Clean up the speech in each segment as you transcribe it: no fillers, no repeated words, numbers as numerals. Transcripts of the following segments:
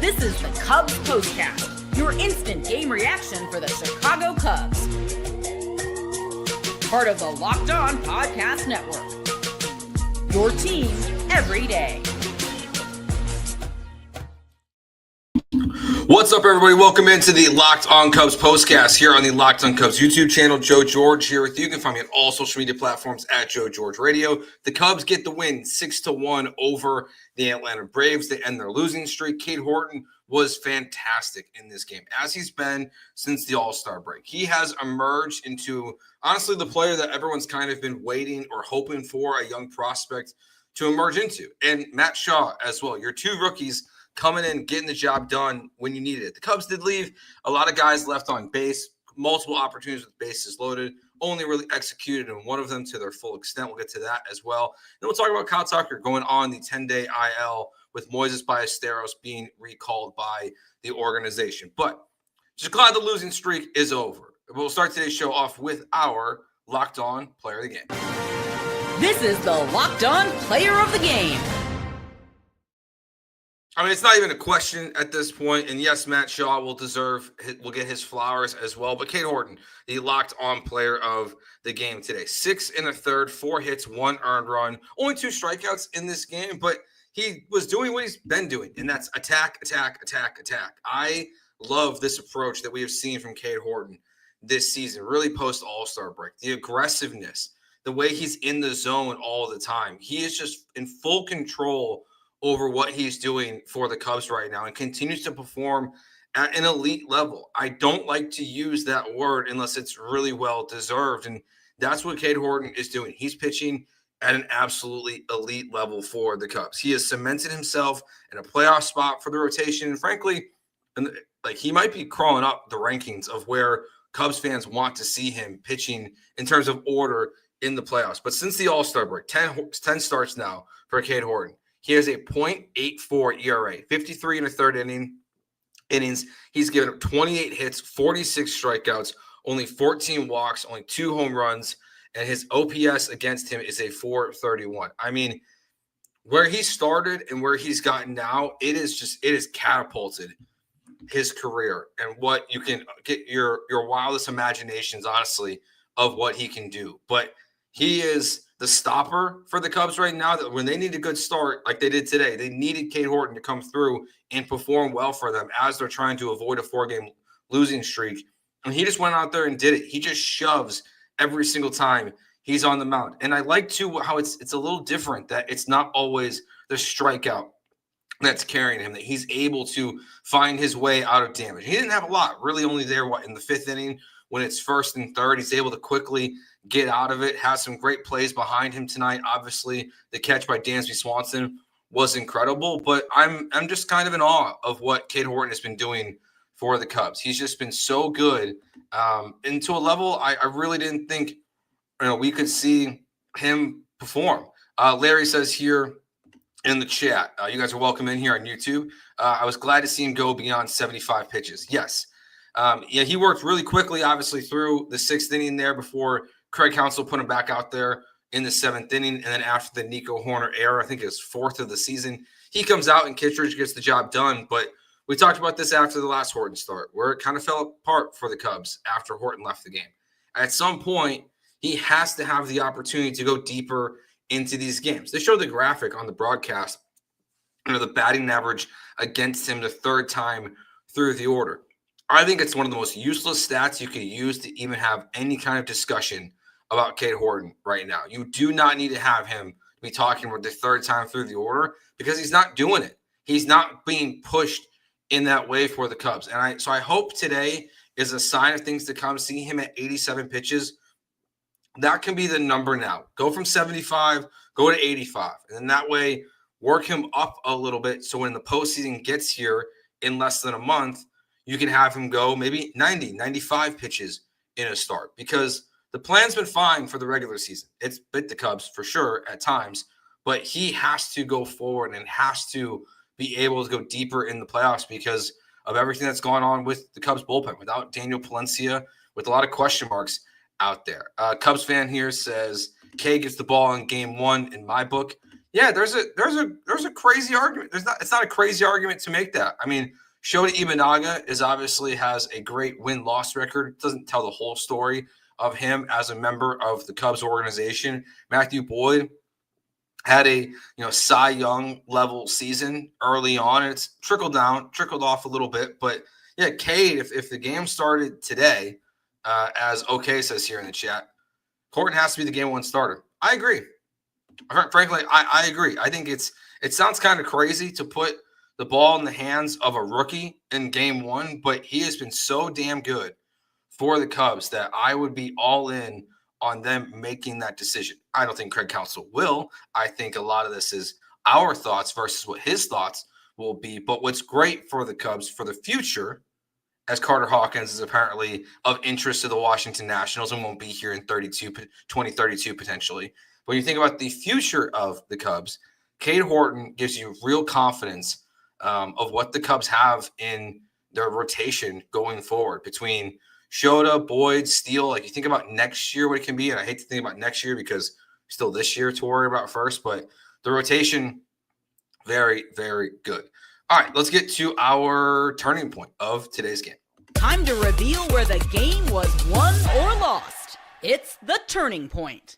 This is the Cubs Postcast, your instant game reaction for the Chicago Cubs. Part of the Locked On Podcast Network. Your team every day. What's up, everybody? Welcome into the Locked On Cubs Postcast here on the Locked On Cubs YouTube channel. Joe George here with you. You can find me on all social media platforms at Joe George Radio. The Cubs get the win 6-1 over the Atlanta Braves. They end their losing streak. Cade Horton was fantastic in this game, as he's been since the All-Star break. He has emerged into, honestly, the player that everyone's kind of been waiting or hoping for, a young prospect to emerge into. And Matt Shaw as well. Your two rookies coming in, getting the job done when you needed it. The Cubs did leave a lot of guys left on base, multiple opportunities with bases loaded, only really executed in one of them to their full extent. We'll get to that as well. Then we'll talk about Kyle Tucker going on the 10-day IL with Moises Ballesteros being recalled by the organization. But just glad the losing streak is over. We'll start today's show off with our Locked On Player of the Game. This is the Locked On Player of the Game. I mean, it's not even a question at this point. And yes, Matt Shaw will get his flowers as well. But Cade Horton, the Locked On Player of the Game today. 6 1/3, 4 hits, 1 earned run. Only 2 strikeouts in this game, but he was doing what he's been doing, and that's attack, attack, attack, attack. I love this approach that we have seen from Cade Horton this season, really post All-Star break. The aggressiveness, the way he's in the zone all the time. He is just in full control over what he's doing for the Cubs right now and continues to perform at an elite level. I don't like to use that word unless it's really well deserved, and that's what Cade Horton is doing. He's pitching at an absolutely elite level for the Cubs. He has cemented himself in a playoff spot for the rotation, and frankly, he might be crawling up the rankings of where Cubs fans want to see him pitching in terms of order in the playoffs. But since the All-Star break, 10 starts now for Cade Horton. He has a .84 ERA, 53 1/3 innings. He's given up 28 hits, 46 strikeouts, only 14 walks, only 2 home runs, and his OPS against him is a .431. I mean, where he started and where he's gotten now, it is catapulted his career and what you can get your wildest imaginations, honestly, of what he can do. But he is the stopper for the Cubs right now, that when they need a good start like they did today, they needed Cade Horton to come through and perform well for them as they're trying to avoid a 4-game losing streak. And he just went out there and did it. He just shoves every single time he's on the mound. And I like, too, how it's a little different, that it's not always the strikeout that's carrying him, that he's able to find his way out of damage. He didn't have a lot, really only there, in the 5th inning when it's 1st and 3rd. He's able to quickly get out of it, has some great plays behind him tonight. Obviously, the catch by Dansby Swanson was incredible, but I'm just kind of in awe of what Cade Horton has been doing for the Cubs. He's just been so good, and to a level I really didn't think we could see him perform. Larry says here in the chat, you guys are welcome in here on YouTube. I was glad to see him go beyond 75 pitches. Yes. He worked really quickly, obviously, through the 6th inning there before Craig Counsell put him back out there in the 7th inning. And then after the Nico Hoerner era, I think it's 4th of the season, he comes out and Kittredge gets the job done. But we talked about this after the last Horton start, where it kind of fell apart for the Cubs after Horton left the game. At some point, he has to have the opportunity to go deeper into these games. They showed the graphic on the broadcast, the batting average against him the 3rd time through the order. I think it's one of the most useless stats you could use to even have any kind of discussion about Cade Horton right now. You do not need to have him be talking about the 3rd time through the order, because he's not doing it. He's not being pushed in that way for the Cubs. And so I hope today is a sign of things to come. Seeing him at 87 pitches, that can be the number now. Go from 75, go to 85. And then that way, work him up a little bit, so when the postseason gets here in less than a month, you can have him go maybe 90, 95 pitches in a start, because the plan's been fine for the regular season. It's bit the Cubs for sure at times, but he has to go forward and has to be able to go deeper in the playoffs because of everything that's gone on with the Cubs bullpen, without Daniel Palencia, with a lot of question marks out there. Cubs fan here says, Cade gets the ball in game 1 in my book. Yeah, there's a crazy argument. It's not a crazy argument to make that. I mean, Shota Imanaga obviously has a great win-loss record. It doesn't tell the whole story of him as a member of the Cubs organization. Matthew Boyd had a Cy Young level season early on, and it's trickled off a little bit. But yeah, Cade, if the game started today, as OK says here in the chat, Horton has to be the game one starter. I agree. Frankly, I agree. I think it sounds kind of crazy to put the ball in the hands of a rookie in game one, but he has been so damn good for the Cubs that I would be all in on them making that decision. I don't think Craig Counsell will. I think a lot of this is our thoughts versus what his thoughts will be. But what's great for the Cubs for the future, as Carter Hawkins is apparently of interest to the Washington Nationals and won't be here in 2032 potentially. When you think about the future of the Cubs, Cade Horton gives you real confidence of what the Cubs have in their rotation going forward between Shota, Boyd, Steele. Like you think about next year, what it can be. And I hate to think about next year because still this year to worry about first, but the rotation, very, very good. All right, let's get to our turning point of today's game. Time to reveal where the game was won or lost. It's the turning point.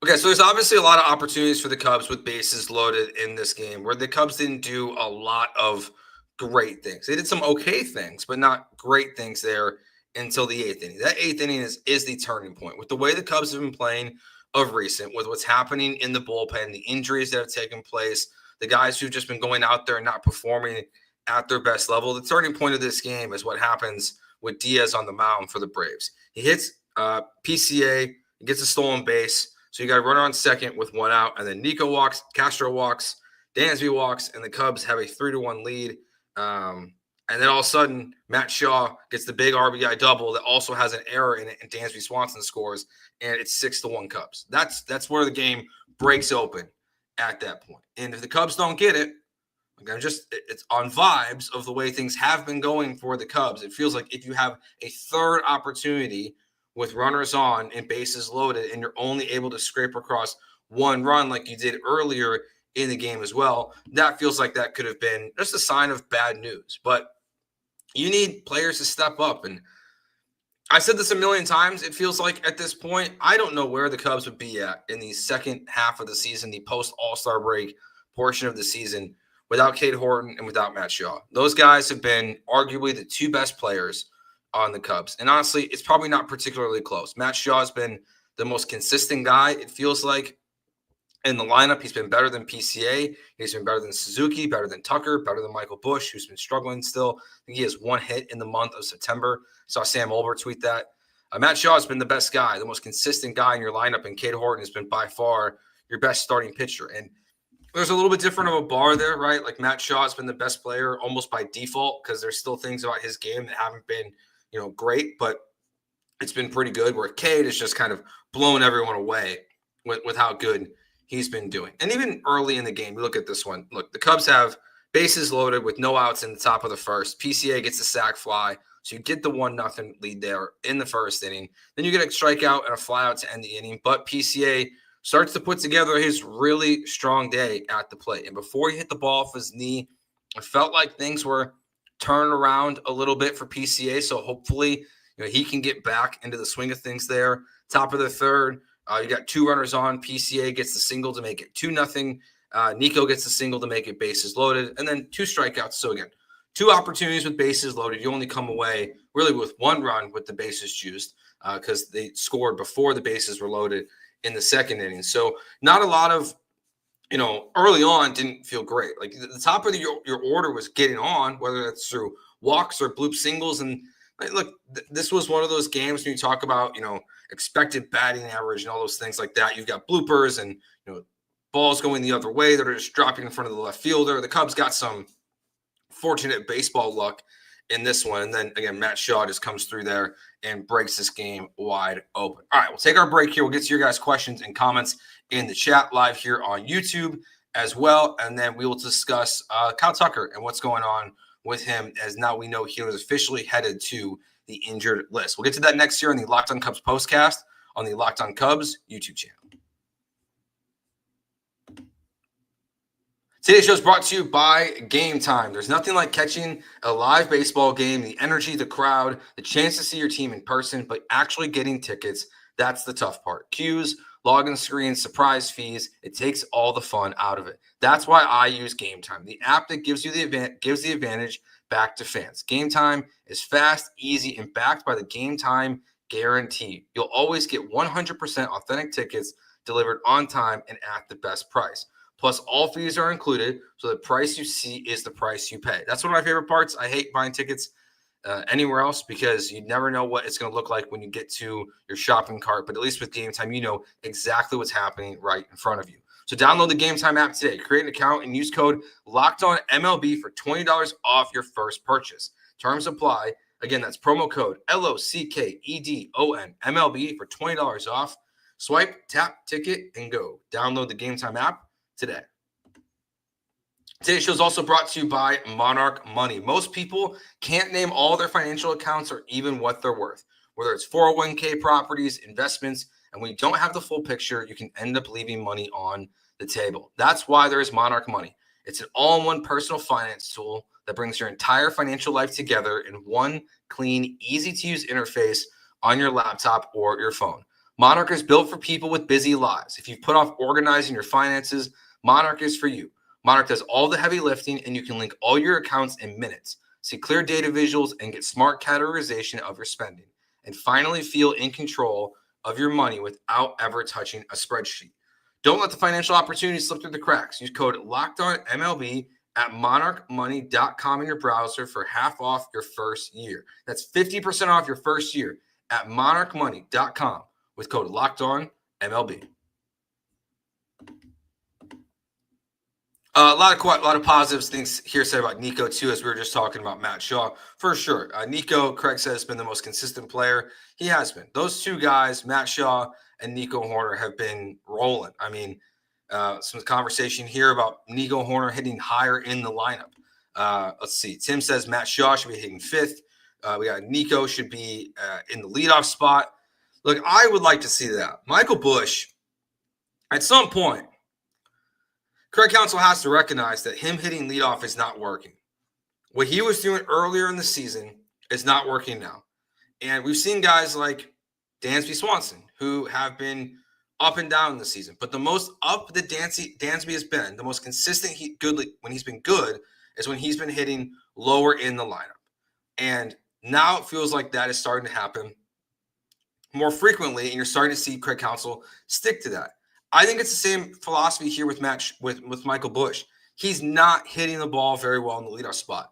Okay, so there's obviously a lot of opportunities for the Cubs with bases loaded in this game where the Cubs didn't do a lot of great things. They did some okay things, but not great things there until the eighth inning. That eighth inning is the turning point. With the way the Cubs have been playing of recent, with what's happening in the bullpen, the injuries that have taken place, the guys who've just been going out there and not performing at their best level, the turning point of this game is what happens with Diaz on the mound for the Braves. He hits PCA, he gets a stolen base, so you got a runner on second with one out, and then Nico walks, Castro walks, Dansby walks, and the Cubs have a 3-1 lead. And then all of a sudden, Matt Shaw gets the big RBI double that also has an error in it, and Dansby Swanson scores, and it's 6-1 Cubs. That's where the game breaks open at that point. And if the Cubs don't get it, it's on vibes of the way things have been going for the Cubs. It feels like if you have a third opportunity with runners on and bases loaded, and you're only able to scrape across one run like you did earlier in the game as well, that feels like that could have been just a sign of bad news. But you need players to step up. And I said this a million times. It feels like at this point, I don't know where the Cubs would be at in the second half of the season, the post-All-Star break portion of the season, without Cade Horton and without Matt Shaw. Those guys have been arguably the two best players on the Cubs. And honestly, it's probably not particularly close. Matt Shaw has been the most consistent guy, it feels like, in the lineup. He's been better than PCA. He's been better than Suzuki, better than Tucker, better than Michael Busch, who's been struggling still. I think he has one hit in the month of September. Saw Sam Olber tweet that. Matt Shaw has been the best guy, the most consistent guy in your lineup, and Cade Horton has been by far your best starting pitcher. And there's a little bit different of a bar there, right? Like Matt Shaw has been the best player almost by default because there's still things about his game that haven't been, great, but it's been pretty good, where Cade has just kind of blown everyone away with how good he's been doing. And even early in the game, we look at this one. Look, the Cubs have bases loaded with no outs in the top of the first. PCA gets a sac fly, so you get the 1-0 lead there in the first inning. Then you get a strikeout and a flyout to end the inning, but PCA starts to put together his really strong day at the plate. And before he hit the ball off his knee, it felt like things were turning around a little bit for PCA. So hopefully, he can get back into the swing of things there. Top of the third, you got two runners on. PCA gets the single to make it 2-0. Nico gets the single to make it bases loaded, and then two strikeouts. So again, two opportunities with bases loaded. You only come away really with one run with the bases juiced because they scored before the bases were loaded in the second inning. So not a lot of, early on didn't feel great. Like the top of your order was getting on, whether that's through walks or bloop singles. And look, this was one of those games when you talk about, expected batting average and all those things like that. You've got bloopers and, balls going the other way that are just dropping in front of the left fielder. The Cubs got some fortunate baseball luck in this one. And then again, Matt Shaw just comes through there and breaks this game wide open. All right, we'll take our break here. We'll get to your guys' questions and comments in the chat live here on YouTube as well. And then we will discuss Kyle Tucker and what's going on with him, as now we know he was officially headed to the injured list. We'll get to that next year on the Locked on Cubs postcast on the Locked on Cubs YouTube channel. Today's show is brought to you by Gametime. There's nothing like catching a live baseball game, the energy, the crowd, the chance to see your team in person, but actually getting tickets, that's the tough part. Queues, login screens, surprise fees, it takes all the fun out of it. That's why I use Gametime, the app that gives the advantage back to fans. Gametime is fast, easy, and backed by the Gametime guarantee. You'll always get 100% authentic tickets delivered on time and at the best price. Plus, all fees are included, so the price you see is the price you pay. That's one of my favorite parts. I hate buying tickets anywhere else because you never know what it's going to look like when you get to your shopping cart. But at least with Gametime, you know exactly what's happening right in front of you. So download the Gametime app today. Create an account and use code LOCKEDONMLB for $20 off your first purchase. Terms apply. Again, that's promo code LOCKEDONMLB for $20 off. Swipe, tap, ticket, and go. Download the Gametime app today. Today's show is also brought to you by Monarch Money. Most people can't name all their financial accounts or even what they're worth, whether it's 401k properties, investments, and when you don't have the full picture, you can end up leaving money on the table. That's why there is Monarch Money. It's an all-in-one personal finance tool that brings your entire financial life together in one clean, easy-to-use interface on your laptop or your phone. Monarch is built for people with busy lives. If you've put off organizing your finances, Monarch is for you. Monarch does all the heavy lifting, and you can link all your accounts in minutes, see clear data visuals, and get smart categorization of your spending, and finally feel in control of your money without ever touching a spreadsheet. Don't let the financial opportunities slip through the cracks. Use code LOCKEDONMLB at monarchmoney.com in your browser for half off your first year. That's 50% off your first year at monarchmoney.com with code LOCKEDONMLB. A lot of positives things here said about Nico too, as we were just talking about Matt Shaw for sure. Nico, Craig says, has been the most consistent player. He has been. Those two guys, Matt Shaw and Nico Hoerner, have been rolling. I mean, some conversation here about Nico Hoerner hitting higher in the lineup. Let's see. Tim says Matt Shaw should be hitting fifth. We got Nico should be in the leadoff spot. Look, I would like to see that. Michael Busch, at some point, Craig Counsell has to recognize that him hitting leadoff is not working. What he was doing earlier in the season is not working now. And we've seen guys like Dansby Swanson who have been up and down in the season. But the most up that Dansby has been, the most consistent when he's been good, is when he's been hitting lower in the lineup. And now it feels like that is starting to happen more frequently, and you're starting to see Craig Counsell stick to that. I think it's the same philosophy here with Michael Busch. He's not hitting the ball very well in the leadoff spot.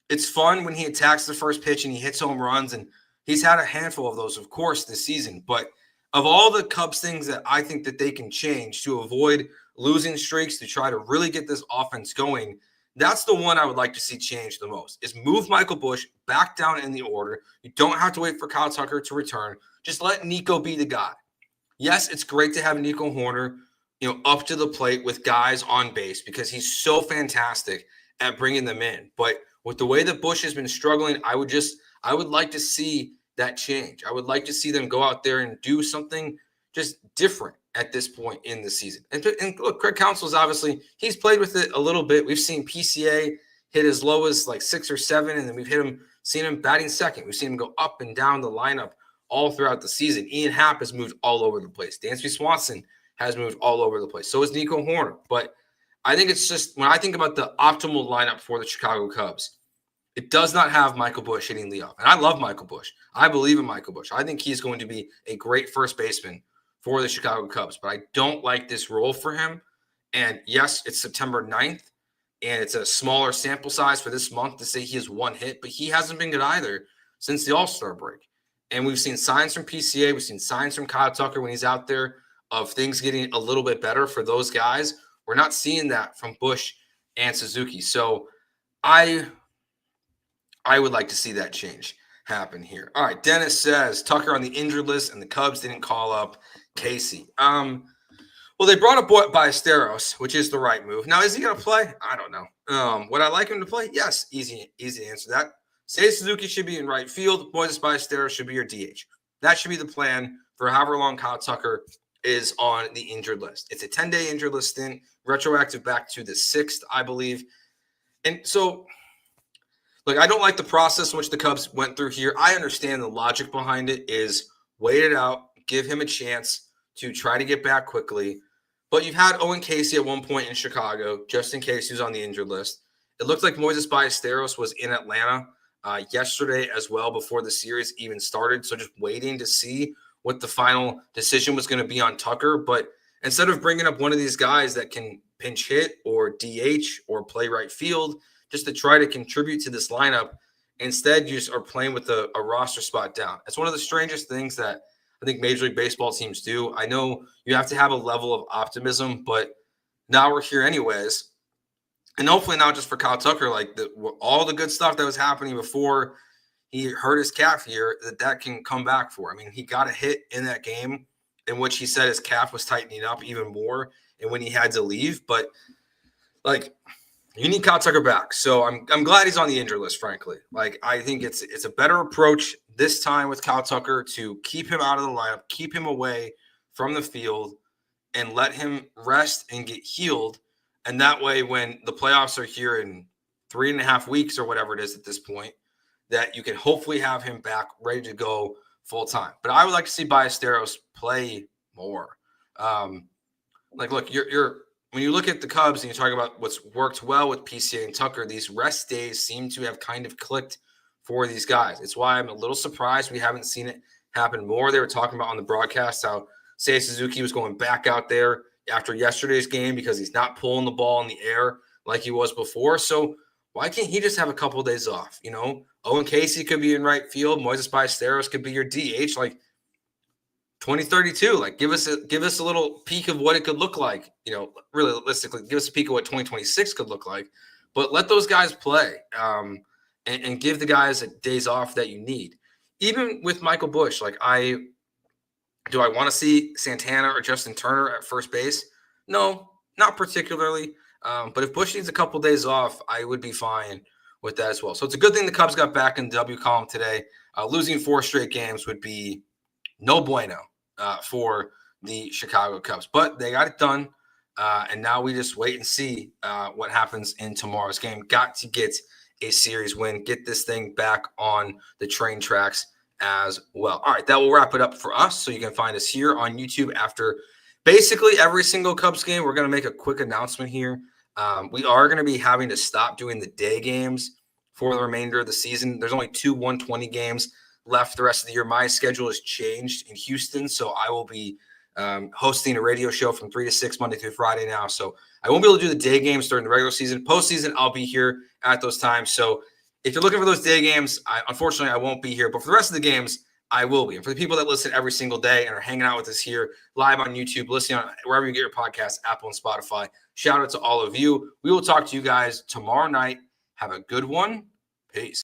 It's fun when he attacks the first pitch and he hits home runs, and he's had a handful of those, of course, this season. But of all the Cubs things that I think that they can change to avoid losing streaks, to try to really get this offense going, that's the one I would like to see change the most, is move Michael Busch back down in the order. You don't have to wait for Kyle Tucker to return. Just let Nico be the guy. Yes, it's great to have Nico Hoerner, up to the plate with guys on base because he's so fantastic at bringing them in. But with the way that Busch has been struggling, I would like to see that change. I would like to see them go out there and do something just different at this point in the season. And look, Craig Counsell is obviously, he's played with it a little bit. We've seen PCA hit as low as like 6 or 7, and then we've seen him batting second. We've seen him go up and down the lineup all throughout the season. Ian Happ has moved all over the place. Dansby Swanson has moved all over the place. So is Nico Hoerner. But I think it's just, when I think about the optimal lineup for the Chicago Cubs, it does not have Michael Busch hitting leadoff. And I love Michael Busch. I believe in Michael Busch. I think he's going to be a great first baseman for the Chicago Cubs. But I don't like this role for him. And yes, it's September 9th, and it's a smaller sample size for this month to say he has one hit. But he hasn't been good either since the All-Star break. And we've seen signs from PCA. We've seen signs from Kyle Tucker when he's out there of things getting a little bit better for those guys. We're not seeing that from Busch and Suzuki. So I would like to see that change happen here. All right, Dennis says Tucker on the injured list and the Cubs didn't call up Casey. Well, they brought up Ballesteros, which is the right move. Now, is he going to play? I don't know. Would I like him to play? Yes, easy to answer that. Seiya Suzuki should be in right field. Moises Ballesteros should be your DH. That should be the plan for however long Kyle Tucker is on the injured list. It's a 10-day injured list stint. retroactive back to the 6th, I believe. And so, look, I don't like the process in which the Cubs went through here. I understand the logic behind it is wait it out, give him a chance to try to get back quickly. But you've had Owen Casey at one point in Chicago, just in case he was on the injured list. It looked like Moises Ballesteros was in Atlanta yesterday as well before the series even started. So just waiting to see what the final decision was going to be on Tucker. But instead of bringing up one of these guys that can pinch hit or DH or play right field just to try to contribute to this lineup, instead you just are playing with a roster spot down. It's one of the strangest things that I think Major League Baseball teams do. I know you have to have a level of optimism, but now we're here anyways. And hopefully not just for Kyle Tucker, like all the good stuff that was happening before he hurt his calf here, that can come back for. I mean, he got a hit in that game in which he said his calf was tightening up even more and when he had to leave. But, like, you need Kyle Tucker back. So I'm glad he's on the injured list, frankly. Like, I think it's a better approach this time with Kyle Tucker to keep him out of the lineup, keep him away from the field, and let him rest and get healed. And that way, when the playoffs are here in 3.5 weeks or whatever it is at this point, that you can hopefully have him back ready to go full time. But I would like to see Ballesteros play more. Look, you're when you look at the Cubs and you talk about what's worked well with PCA and Tucker, these rest days seem to have kind of clicked for these guys. It's why I'm a little surprised we haven't seen it happen more. They were talking about on the broadcast how Seiya Suzuki was going back out there after yesterday's game because he's not pulling the ball in the air like he was before. So why can't he just have a couple of days off? You know, Owen Casey could be in right field. Moises Ballesteros could be your DH. Like 2032, like give us a little peek of what it could look like. You know, really realistically, give us a peek of what 2026 could look like. But let those guys play and give the guys days off that you need. Even with Michael Busch, like do I want to see Santana or Justin Turner at first base? No, not particularly. But if Busch needs a couple days off, I would be fine with that as well. So it's a good thing the Cubs got back in the W column today. Losing 4 straight games would be no bueno for the Chicago Cubs. But they got it done, and now we just wait and see what happens in tomorrow's game. Got to get a series win, get this thing back on the train tracks as well. All right, that will wrap it up for us. So you can find us here on YouTube after basically every single Cubs game. We're going to make a quick announcement here. We are going to be having to stop doing the day games for the remainder of the season. There's only 2 120 games left the rest of the year. My schedule has changed in Houston, so I will be hosting a radio show from 3 to 6 Monday through Friday now. So I won't be able to do the day games during the regular season. Postseason, I'll be here at those times. So if you're looking for those day games, unfortunately, I won't be here. But for the rest of the games, I will be. And for the people that listen every single day and are hanging out with us here live on YouTube, listening on wherever you get your podcasts, Apple and Spotify, shout out to all of you. We will talk to you guys tomorrow night. Have a good one. Peace.